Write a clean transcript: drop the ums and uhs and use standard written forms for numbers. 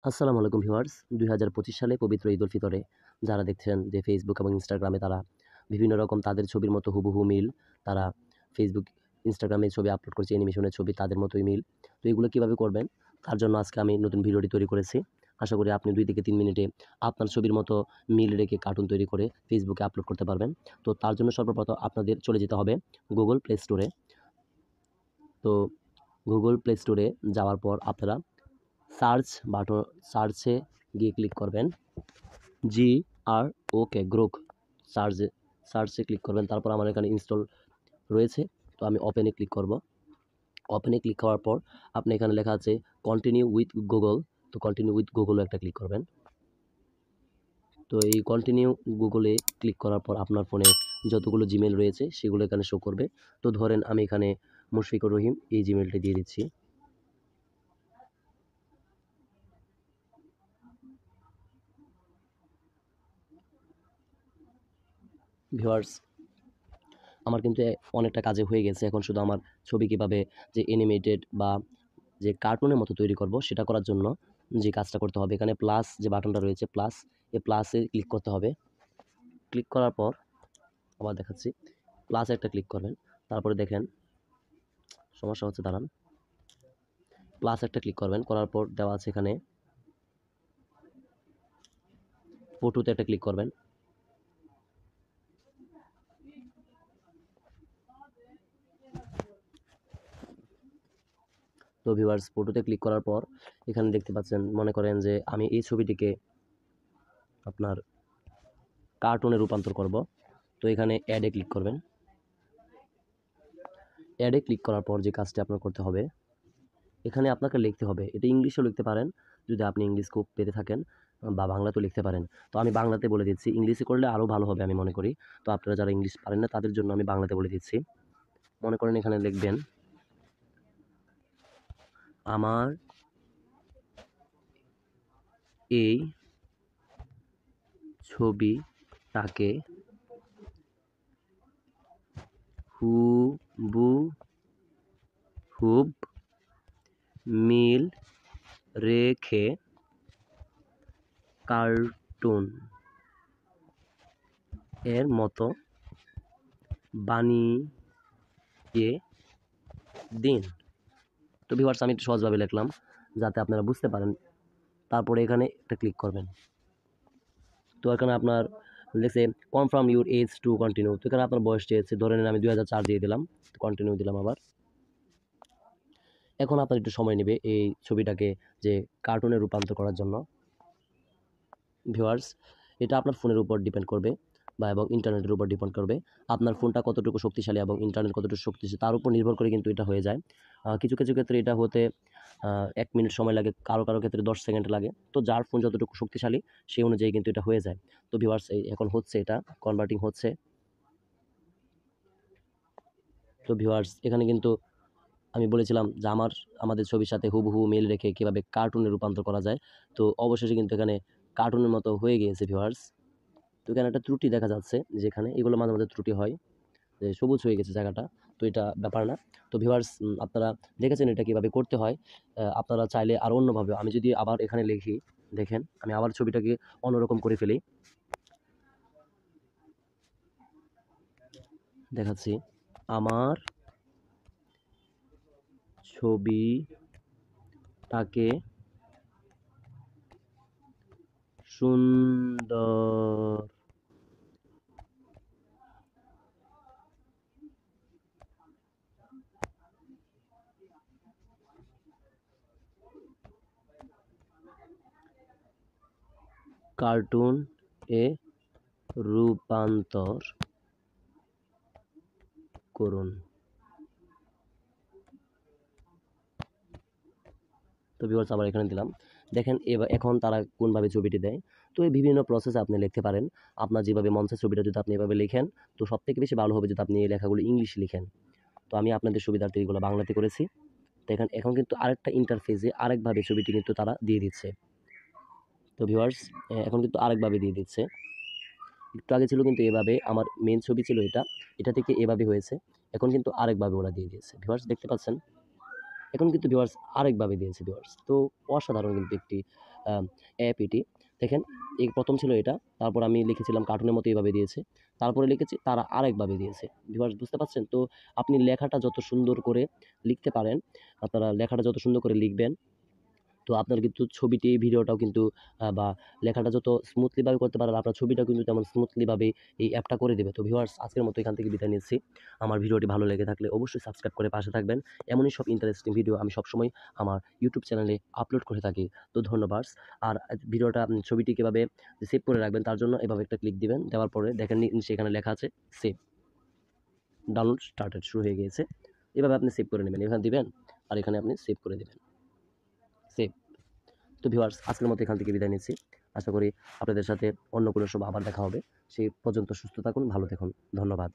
আসসালামু আলাইকুম ভিউয়ার্স। ২০২৫ সালে পবিত্র ঈদ উল ফিতরে যারা দেখছেন যে ফেসবুক এবং ইনস্টাগ্রামে তারা বিভিন্ন রকম তাদের ছবির মতো হুবহু মিল তারা ফেসবুক, ইনস্টাগ্রামে ছবি আপলোড করছে, অ্যানিমেশনের ছবি তাদের মতোই মিল। তো এগুলো কিভাবে করবেন? তার জন্য আজকে আমি নতুন ভিডিওটি তৈরি করেছি। আশা করি আপনি ২ থেকে ৩ মিনিটে আপনার ছবির মতো মিল রেখে কার্টুন তৈরি করে ফেসবুকে আপলোড করতে পারবেন। তো তার জন্য সর্বপ্রথম আপনাদের চলে যেতে হবে গুগল প্লে স্টোরে। তো গুগল প্লে স্টোরে যাওয়ার পর আপনারা সার্চ বাটন সার্চে গিয়ে ক্লিক করবেন GROK গ্রোক সার্চে ক্লিক করবেন। তারপর আমার এখানে ইনস্টল রয়েছে। তো আমি ওপেনে ক্লিক করব। ওপেনে ক্লিক করার পর আপনি এখানে লেখা আছে কন্টিনিউ উইথ গুগল। তো কন্টিনিউ উইথ গুগলও একটা ক্লিক করবেন। তো এই কন্টিনিউ গুগলে ক্লিক করার পর আপনার ফোনে যতগুলো জিমেল রয়েছে সেগুলো এখানে শো করবে। তো ধরেন আমি এখানে মুশফিকুর রহিম এই জিমেলটা দিয়ে দিচ্ছি। ভিউয়ার্স, আমার কিন্তু অনেকটা কাজে হয়ে গেছে। এখন শুধু আমার ছবি কিভাবে যে অ্যানিমেটেড বা যে কার্টুনের মতো তৈরি করব সেটা করার জন্য যে কাজটা করতে হবে, এখানে প্লাস যে বাটনটা রয়েছে প্লাস, এই প্লাসে ক্লিক করতে হবে। ক্লিক করার পর আবার দেখাচ্ছি, প্লাসে একটা ক্লিক করবেন। তারপরে দেখেন সমস্যা হচ্ছে, দাঁড়ান। প্লাস একটা ক্লিক করবেন, করার পর দেওয়া আছে এখানে ফটোতে একটা ক্লিক করবেন। তো ভিউয়ার্স, ফটোতে ক্লিক করার পর এখানে দেখতে পাচ্ছেন, মনে করেন যে আমি এই ছবিটিকে আপনার কার্টুনে রূপান্তর করব। তো এখানে অ্যাডে ক্লিক করবেন। অ্যাডে ক্লিক করার পর যে কাজটি আপনার করতে হবে, এখানে আপনাকে লিখতে হবে, এটা ইংলিশেও লিখতে পারেন যদি আপনি ইংলিশ খুব পেতে থাকেন, বা বাংলাতেও লিখতে পারেন। তো আমি বাংলাতে বলে দিচ্ছি, ইংলিশে করলে আরও ভালো হবে আমি মনে করি। তো আপনারা যারা ইংলিশ পারেন না তাদের জন্য আমি বাংলাতে বলে দিচ্ছি। মনে করেন এখানে লিখবেন, আমার এই ছবিটাকে হুবহু মিল রেখে কার্টুন এর মতো বানিয়ে দিন। তো ভিউয়ার্স, আমি একটু সহজভাবে লিখলাম যাতে আপনারা বুঝতে পারেন। তারপরে এখানে একটা ক্লিক করবেন। তো এখানে আপনার লেখছে confirm your age to continue. তো এখানে আপনার বয়স চেয়েছে, ধরে নেন আমি 2004 দিয়ে দিলাম, কন্টিনিউ দিলাম আবার। এখন আপনার একটু সময় নেবে এই ছবিটাকে যে কার্টুনে রূপান্তর করার জন্য। ভিউয়ার্স, এটা আপনার ফোনের উপর ডিপেন্ড করবে বা এবং ইন্টারনেটের উপর ডিপেন্ড করবে। আপনার ফোনটা কতটুকু শক্তিশালী এবং ইন্টারনেট কতটুকু শক্তিশালী তার উপর নির্ভর করে কিন্তু এটা হয়ে যায়। কিছু কিছু ক্ষেত্রে এটা হতে 1 মিনিট সময় লাগে, কারো কারো ক্ষেত্রে 10 সেকেন্ড লাগে। তো যার ফোন যতটুকু শক্তিশালী সেই অনুযায়ী কিন্তু এটা হয়ে যায়। তো ভিউয়ার্স, এই এখন হচ্ছে, এটা কনভার্টিং হচ্ছে। তো ভিউয়ার্স, এখানে কিন্তু আমি বলেছিলাম যে আমাদের ছবির সাথে হুবহু মিল রেখে কীভাবে কার্টুনে রূপান্তর করা যায়। তো অবশেষে কিন্তু এখানে কার্টুনের মতো হয়ে গিয়েছে ভিউয়ার্স। তো এখানে একটা ত্রুটি দেখা যাচ্ছে, যেখানে এগুলো মাঝে মাঝে ত্রুটি হয়, যে সবুজ হয়ে গেছে জায়গাটা। তো এটা ব্যাপার না। তো ভিউয়ার্স, আপনারা দেখেছেন এটা কীভাবে করতে হয়। আপনারা চাইলে আরও অন্যভাবে, আমি যদি আবার এখানে লিখি, দেখেন আমি আবার ছবিটাকে অন্যরকম করে ফেলি, দেখাচ্ছি। আমার ছবিটাকে সুন্দর কার্টুন এ রূপান্তর করুন। তো ভিউয়ার্স, আবার এখানে দিলাম। দেখেন এখন তারা কোনভাবে ছবিটি দেয়। তো এই বিভিন্ন প্রসেসে আপনি লিখতে পারেন। আপনার যেভাবে মন চায় ছবিটা যদি আপনি এভাবে লিখেন, তো সবথেকে বেশি ভালো হবে যদি আপনি এই লেখাগুলো ইংলিশে লিখেন। তো আমি আপনাদের সুবিধার্থে এগুলো বাংলাতে করেছি। দেখেন এখন কিন্তু আরেকটা ইন্টারফেসে আরেকভাবে ছবিটি কিন্তু তারা দিয়ে দিচ্ছে। তো ভিউয়ার্স, এখন কিন্তু আরেকভাবে দিয়ে দিচ্ছে। একটু আগে ছিল কিন্তু এভাবে, আমার মেইন ছবি ছিল এটা থেকে এভাবে হয়েছে। এখন কিন্তু আরেকভাবে ওরা দিয়ে দিয়েছে। ভিউয়ার্স, দেখতে পাচ্ছেন? এখন কিন্তু ভিউয়ার্স আরেকভাবে দিয়েছে ভিউয়ার্স। তো অসাধারণ কিন্তু একটি অ্যাপ এটি। দেখেন এই প্রথম ছিল এটা, তারপর আমি লিখেছিলাম কার্টুনের মতো এভাবে দিয়েছে, তারপরে লিখেছি তারা আরেকভাবে দিয়েছে। ভিউয়ার্স বুঝতে পারছেন? তো আপনি লেখাটা যত সুন্দর করে লিখতে পারেন, আপনারা লেখাটা যত সুন্দর করে লিখবেন, তো আপনার কিন্তু ছবিটি, ভিডিওটাও কিন্তু বা লেখাটা যত স্মুথলি ভাবে করতে পারবেন, আপনার ছবিটাও কিন্তু তেমন স্মুথলি ভাবে এই অ্যাপটা করে দিবে। তো ভিউয়ার্স আজকের মতো এখান থেকে বিদায় নিচ্ছি। আমার ভিডিওটি ভালো লেগে থাকলে অবশ্যই সাবস্ক্রাইব করে পাশে থাকবেন। এমনই সব ইন্টারেস্টিং ভিডিও আমি সবসময় আমার ইউটিউব চ্যানেলে আপলোড করে থাকি। তো ধন্যবাদ। আর ভিডিওটা ছবিটি কিভাবে সেভ করে রাখবেন তার জন্য এভাবে একটা ক্লিক দিবেন। দেওয়ার পরে দেখেন সেখানে লেখা আছে সেভ। ডাউনলোড স্টার্টেড শুরু হয়ে গিয়েছে। এভাবে আপনি সেভ করে নেবেন। এখানে দিবেন আর এখানে আপনি সেভ করে দিবেন। সেভ। তো ভিউয়ার্স আজকের মতো এখান থেকে বিদায় নিচ্ছি। আশা করি আপনাদের সাথে অন্য কোনো সময় আবার দেখা হবে। সেই পর্যন্ত সুস্থ থাকুন, ভালো থাকুন। ধন্যবাদ।